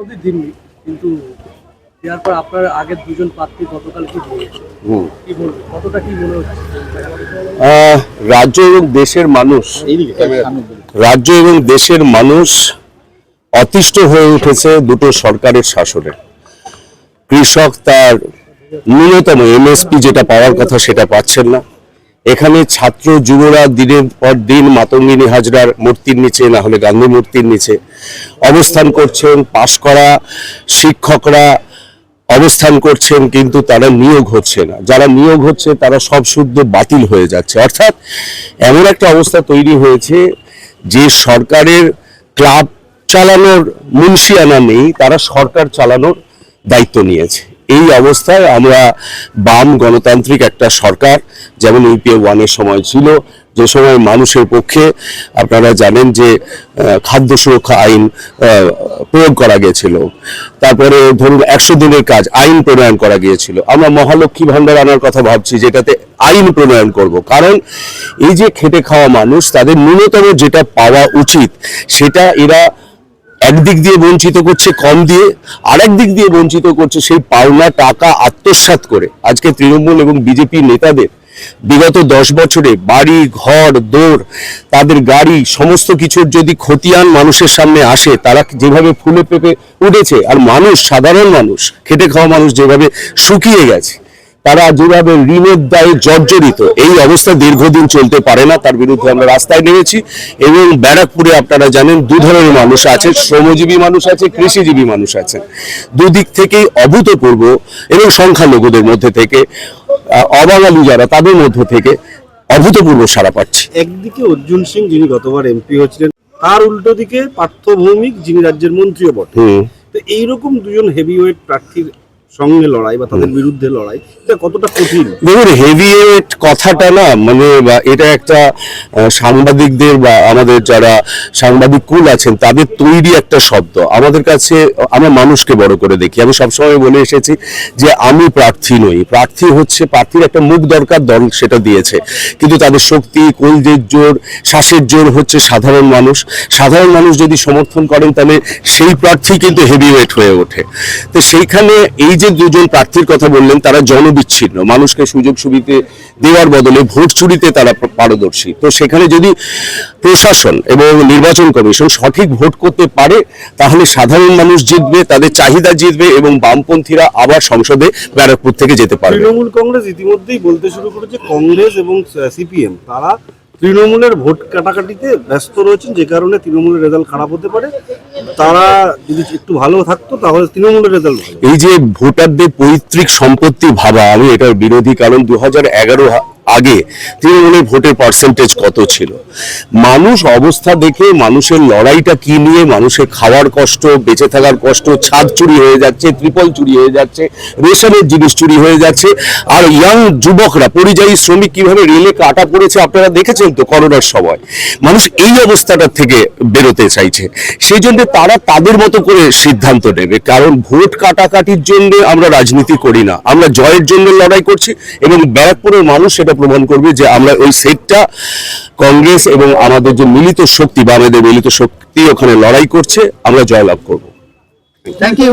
অবধি দিননি, কিন্তু দেওয়ার পর আপনার আগের দুজন প্রার্থী গতকাল কি বলেছে, কি বলবেন, কতটা কি মনে হচ্ছে? রাজ্য এবং দেশের মানুষ অতিষ্ঠ হয়ে উঠেছে দুটো সরকারের শাসনে। কৃষক তার ন্যূনতম এমএসপি যেটা পাওয়ার কথা সেটা পাচ্ছেন না। এখানে ছাত্র যুবরা দিনের পর দিন মাতঙ্গিনী হাজরার মূর্তির নিচে, না হলে গান্ধী মূর্তির নিচে অবস্থান করছেন। পাশ করা শিক্ষকরা অবস্থান করছেন, কিন্তু তারা নিয়োগ হচ্ছে না। যারা নিয়োগ হচ্ছে তারা সব শুদ্ধ বাতিল হয়ে যাচ্ছে। অর্থাৎ এমন একটা অবস্থা তৈরি হয়েছে যে সরকারের ক্লাব চালানোর মুন্সিয়ানা নেই, তারা সরকার চালানোর দায়িত্ব নিয়েছে। এই অবস্থায় আমরা বাম গণতান্ত্রিক একটা সরকার, যেমন ইউপিএ 1-এর সময় ছিল, যে সময় মানুষের পক্ষে আপনারা জানেন যে খাদ্য সুরক্ষা আইন প্রয়োগ করা গিয়েছিল, তারপরে ধরুন 100 দিনের কাজ আইন প্রণয়ন করা গিয়েছিল। আমরা মহালক্ষ্মী ভান্ডার আনার কথা ভাবছি, যেটাতে আইন প্রণয়ন করব, কারণ এই যে খেটে খাওয়া মানুষ, তাদের ন্যূনতম যেটা পাওয়া উচিত সেটা এরা একদিক দিয়ে বঞ্চিত করছে কম দিয়ে, আরেক দিক দিয়ে বঞ্চিত করছে সেই পাওনা টাকা আত্মসাৎ করে। আজকে তৃণমূল এবং বিজেপি নেতাদের বিগত 10 বছরে বাড়ি ঘর দৌড়, তাদের গাড়ি, সমস্ত কিছুর যদি খতিয়ান মানুষের সামনে আসে, তারা যেভাবে ফুলে পেঁপে উঠেছে, আর মানুষ, সাধারণ মানুষ, খেটে খাওয়া মানুষ যেভাবে শুকিয়ে গেছে, তারা যেভাবে ঋণের দায়ে জর্জরিত, এই অবস্থা দীর্ঘদিন চলতে পারে না। তার বিরুদ্ধে আমরা রাস্তায় নেমেছি। এবং ব্যারাকপুরে আপনারা জানেন দু ধরনের মানুষ আছে, শ্রমজীবী মানুষ আছে, কৃষিজীবী মানুষ আছে। দুদিক থেকেই অভূতপূর্ব, এবং সংখ্যালঘুদের মধ্যে থেকে অবাঙালি যারা, তাদের মধ্যে থেকে অভূতপূর্ব সাড়া পাচ্ছে। একদিকে অর্জুন সিং, যিনি গতবার এমপি হয়েছিলেন, তার উল্টো দিকে পার্থ ভৌমিক, যিনি রাজ্যের মন্ত্রীও বটে। তো এইরকম দুজন হেভিওয়েট প্রার্থীর সঙ্গে লড়াই বা তাদের বিরুদ্ধে লড়াই, এটা কতটা কঠিন? দেখুন, হেভিওয়েট কথাটা না, মানে এটা একটা সাংবাদিকদের বা আমাদের যারা সাংবাদিক কুল আছেন তাদের তৈরি একটা শব্দ। আমাদের কাছে, আমরা মানুষকে বড় করে দেখি। আমি সবসময় বলে এসেছি যে আমি প্রার্থী নই, প্রার্থী হচ্ছে, প্রার্থীর একটা মুখ দরকার, দল সেটা দিয়েছে, কিন্তু তাদের শক্তি, কলজের জোর, শ্বাসের জোর হচ্ছে সাধারণ মানুষ। সাধারণ মানুষ যদি সমর্থন করেন, তাহলে সেই প্রার্থী কিন্তু হেভিওয়েট হয়ে ওঠে। তো সেইখানে এই যে দুজন প্রার্থীর কথা বললেন, তারা জনবিচ্ছিন্ন, মানুষকে সুযোগ সুবিধা দেওয়ার বদলে ভোট চুরিতে তারা পারদর্শী। তো সেখানে যদি প্রশাসন এবং নির্বাচন কমিশন সঠিক ভোট করতে পারে, তাহলে সাধারণ মানুষ জিতবে, তাদের চাহিদা জিতবে, এবং বামপন্থীরা আবার সংসদে ব্যারাকপুর থেকে যেতে পারবে। তৃণমূল কংগ্রেস ইতিমধ্যেই বলতে শুরু করেছে, কংগ্রেস এবং সিপিএম তারা তৃণমূলের ভোট কাটাকাটিতে ব্যস্ত রয়েছেন, যে কারণে তৃণমূলের রেজাল্ট খারাপ হতে পারে। তারা যদি একটু ভালো থাকতো তাহলে তৃণমূলের রেজাল্ট ভালো। এই যে ভোটারদের পৈতৃক সম্পত্তি ভাবা, আমি এটার বিরোধী। কারণ 2011 আগে তৃণমূলের ভোটের পার্সেন্টেজ কত ছিল? মানুষ অবস্থা দেখে, মানুষের লড়াইটা কি নিয়ে, মানুষের খাওয়ার কষ্ট, বেঁচে থাকার কষ্ট, ছাদ চুরি হয়ে যাচ্ছে, ত্রিপল চুরি হয়ে যাচ্ছে, রেশনের জিনিস চুরি হয়ে যাচ্ছে, আর ইয়াং যুবকরা, পরিযায়ী শ্রমিক কিভাবে রেলে কাটা পড়েছে আপনারা দেখেছেন তো করোনার সময়। মানুষ এই অবস্থাটা থেকে বেরোতে চাইছে, সেই জন্য তারা তাদের মতো করে সিদ্ধান্ত নেবে। কারণ ভোট কাটাকাটির জন্য আমরা রাজনীতি করি না, আমরা জয়ের জন্য লড়াই করছি, এবং ব্যারাকপুরের মানুষ সেটা প্রমাণ করবে যে আমরা ওই সেটটা, কংগ্রেস এবং আমাদের যে মিলিত শক্তি বা আমাদের মিলিত শক্তি ওখানে লড়াই করছে, আমরা জয়লাভ করবো। Thank you.